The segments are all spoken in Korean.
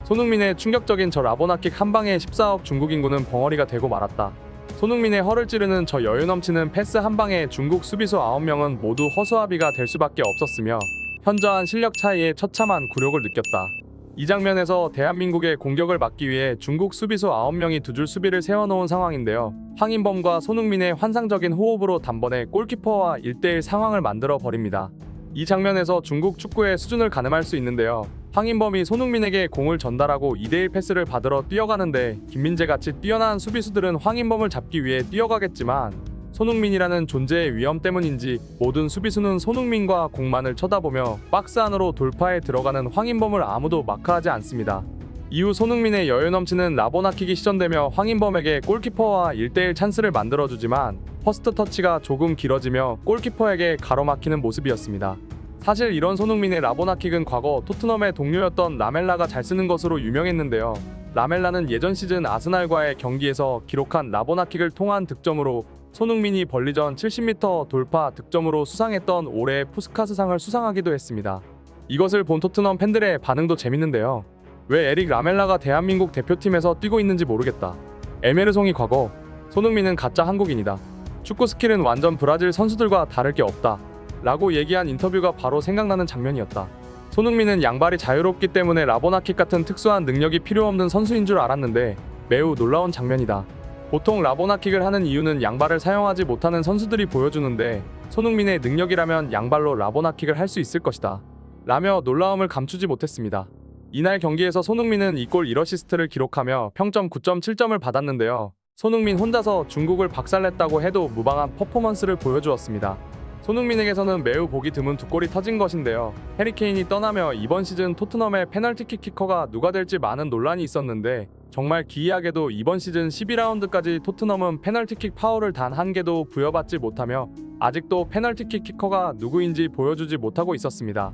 손흥민의 충격적인 저 라보나킥 한 방에 14억 중국 인구는 벙어리가 되고 말았다. 손흥민의 허를 찌르는 저 여유 넘치는 패스 한 방에 중국 수비수 9명은 모두 허수아비가 될 수밖에 없었으며 현저한 실력 차이에 처참한 굴욕을 느꼈다. 이 장면에서 대한민국의 공격을 막기 위해 중국 수비수 9명이 두 줄 수비를 세워놓은 상황인데요. 황인범과 손흥민의 환상적인 호흡으로 단번에 골키퍼와 1대1 상황을 만들어 버립니다. 이 장면에서 중국 축구의 수준을 가늠할 수 있는데요. 황인범이 손흥민에게 공을 전달하고 2대1 패스를 받으러 뛰어가는데 김민재같이 뛰어난 수비수들은 황인범을 잡기 위해 뛰어가겠지만 손흥민이라는 존재의 위험 때문인지 모든 수비수는 손흥민과 공만을 쳐다보며 박스 안으로 돌파해 들어가는 황인범을 아무도 마크하지 않습니다. 이후 손흥민의 여유 넘치는 라보나킥이 시전되며 황인범에게 골키퍼와 1대1 찬스를 만들어주지만 퍼스트 터치가 조금 길어지며 골키퍼에게 가로막히는 모습이었습니다. 사실 이런 손흥민의 라보나킥은 과거 토트넘의 동료였던 라멜라가 잘 쓰는 것으로 유명했는데요. 라멜라는 예전 시즌 아스날과의 경기에서 기록한 라보나킥을 통한 득점으로 손흥민이 벌리전 70m 돌파 득점으로 수상했던 올해의 푸스카스상을 수상하기도 했습니다. 이것을 본 토트넘 팬들의 반응도 재밌는데요. 왜 에릭 라멜라가 대한민국 대표팀에서 뛰고 있는지 모르겠다. 에메르송이 과거, 손흥민은 가짜 한국인이다. 축구 스킬은 완전 브라질 선수들과 다를 게 없다. 라고 얘기한 인터뷰가 바로 생각나는 장면이었다. 손흥민은 양발이 자유롭기 때문에 라보나킥 같은 특수한 능력이 필요 없는 선수인 줄 알았는데 매우 놀라운 장면이다. 보통 라보나킥을 하는 이유는 양발을 사용하지 못하는 선수들이 보여주는데 손흥민의 능력이라면 양발로 라보나킥을 할 수 있을 것이다. 라며 놀라움을 감추지 못했습니다. 이날 경기에서 손흥민은 2골 1어시스트를 기록하며 평점 9.7점을 받았는데요. 손흥민 혼자서 중국을 박살냈다고 해도 무방한 퍼포먼스를 보여주었습니다. 손흥민에게서는 매우 보기 드문 두 골이 터진 것인데요. 해리케인이 떠나며 이번 시즌 토트넘의 페널티킥 키커가 누가 될지 많은 논란이 있었는데 정말 기이하게도 이번 시즌 12라운드까지 토트넘은 페널티킥 파울을 단 한 개도 부여받지 못하며 아직도 페널티킥 키커가 누구인지 보여주지 못하고 있었습니다.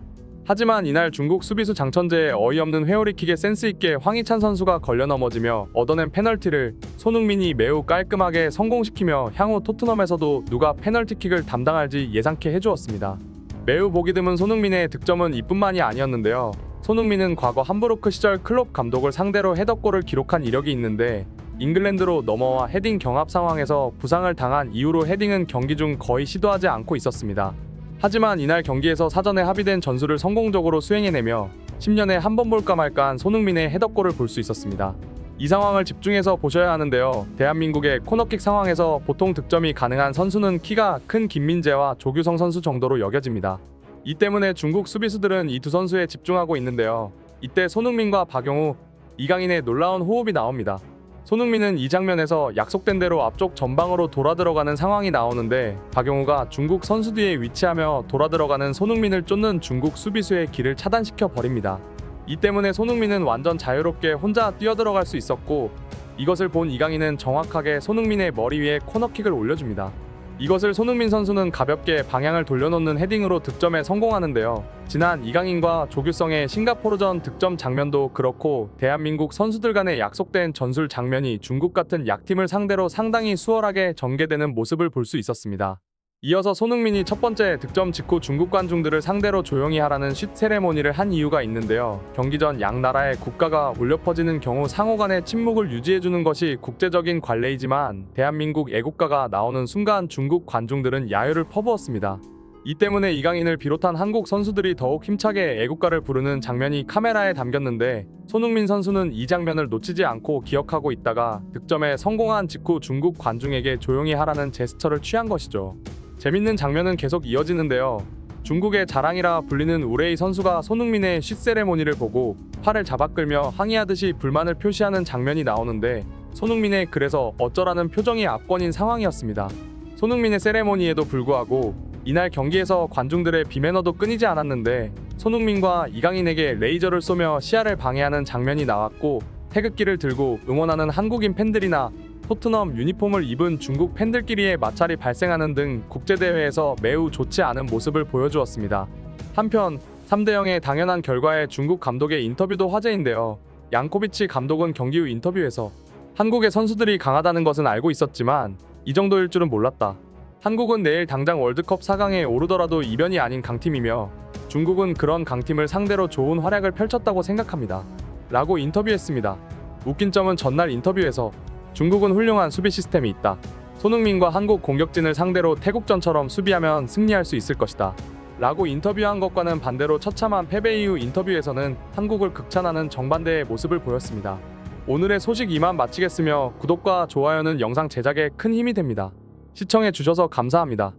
하지만 이날 중국 수비수 장천재의 어이없는 회오리킥에 센스있게 황희찬 선수가 걸려 넘어지며 얻어낸 페널티를 손흥민이 매우 깔끔하게 성공시키며 향후 토트넘에서도 누가 페널티킥을 담당할지 예상케 해주었습니다. 매우 보기 드문 손흥민의 득점은 이뿐만이 아니었는데요. 손흥민은 과거 함부르크 시절 클롭 감독을 상대로 헤더골을 기록한 이력이 있는데 잉글랜드로 넘어와 헤딩 경합 상황에서 부상을 당한 이후로 헤딩은 경기 중 거의 시도하지 않고 있었습니다. 하지만 이날 경기에서 사전에 합의된 전술을 성공적으로 수행해내며 10년에 한 번 볼까 말까한 손흥민의 헤더골을 볼 수 있었습니다. 이 상황을 집중해서 보셔야 하는데요. 대한민국의 코너킥 상황에서 보통 득점이 가능한 선수는 키가 큰 김민재와 조규성 선수 정도로 여겨집니다. 이 때문에 중국 수비수들은 이 두 선수에 집중하고 있는데요. 이때 손흥민과 박용우, 이강인의 놀라운 호흡이 나옵니다. 손흥민은 이 장면에서 약속된 대로 앞쪽 전방으로 돌아 들어가는 상황이 나오는데 박용우가 중국 선수 뒤에 위치하며 돌아 들어가는 손흥민을 쫓는 중국 수비수의 길을 차단시켜 버립니다. 이 때문에 손흥민은 완전 자유롭게 혼자 뛰어들어갈 수 있었고 이것을 본 이강인은 정확하게 손흥민의 머리 위에 코너킥을 올려줍니다. 이것을 손흥민 선수는 가볍게 방향을 돌려놓는 헤딩으로 득점에 성공하는데요. 지난 이강인과 조규성의 싱가포르전 득점 장면도 그렇고 대한민국 선수들 간의 약속된 전술 장면이 중국 같은 약팀을 상대로 상당히 수월하게 전개되는 모습을 볼 수 있었습니다. 이어서 손흥민이 첫 번째 득점 직후 중국 관중들을 상대로 조용히 하라는 쉿 세레모니를 한 이유가 있는데요. 경기 전 양 나라의 국가가 울려 퍼지는 경우 상호 간의 침묵을 유지해주는 것이 국제적인 관례이지만 대한민국 애국가가 나오는 순간 중국 관중들은 야유를 퍼부었습니다. 이 때문에 이강인을 비롯한 한국 선수들이 더욱 힘차게 애국가를 부르는 장면이 카메라에 담겼는데 손흥민 선수는 이 장면을 놓치지 않고 기억하고 있다가 득점에 성공한 직후 중국 관중에게 조용히 하라는 제스처를 취한 것이죠. 재밌는 장면은 계속 이어지는데요. 중국의 자랑이라 불리는 우레이 선수가 손흥민의 쉿 세레모니를 보고 팔을 잡아끌며 항의하듯이 불만을 표시하는 장면이 나오는데 손흥민의 그래서 어쩌라는 표정이 압권인 상황이었습니다. 손흥민의 세레모니에도 불구하고 이날 경기에서 관중들의 비매너도 끊이지 않았는데 손흥민과 이강인에게 레이저를 쏘며 시야를 방해하는 장면이 나왔고 태극기를 들고 응원하는 한국인 팬들이나 토트넘 유니폼을 입은 중국 팬들끼리의 마찰이 발생하는 등 국제대회에서 매우 좋지 않은 모습을 보여주었습니다. 한편 3대0의 당연한 결과에 중국 감독의 인터뷰도 화제인데요. 양코비치 감독은 경기 후 인터뷰에서 한국의 선수들이 강하다는 것은 알고 있었지만 이 정도일 줄은 몰랐다. 한국은 내일 당장 월드컵 4강에 오르더라도 이변이 아닌 강팀이며 중국은 그런 강팀을 상대로 좋은 활약을 펼쳤다고 생각합니다. 라고 인터뷰했습니다. 웃긴 점은 전날 인터뷰에서 중국은 훌륭한 수비 시스템이 있다. 손흥민과 한국 공격진을 상대로 태국전처럼 수비하면 승리할 수 있을 것이다. 라고 인터뷰한 것과는 반대로 처참한 패배 이후 인터뷰에서는 한국을 극찬하는 정반대의 모습을 보였습니다. 오늘의 소식 이만 마치겠으며 구독과 좋아요는 영상 제작에 큰 힘이 됩니다. 시청해 주셔서 감사합니다.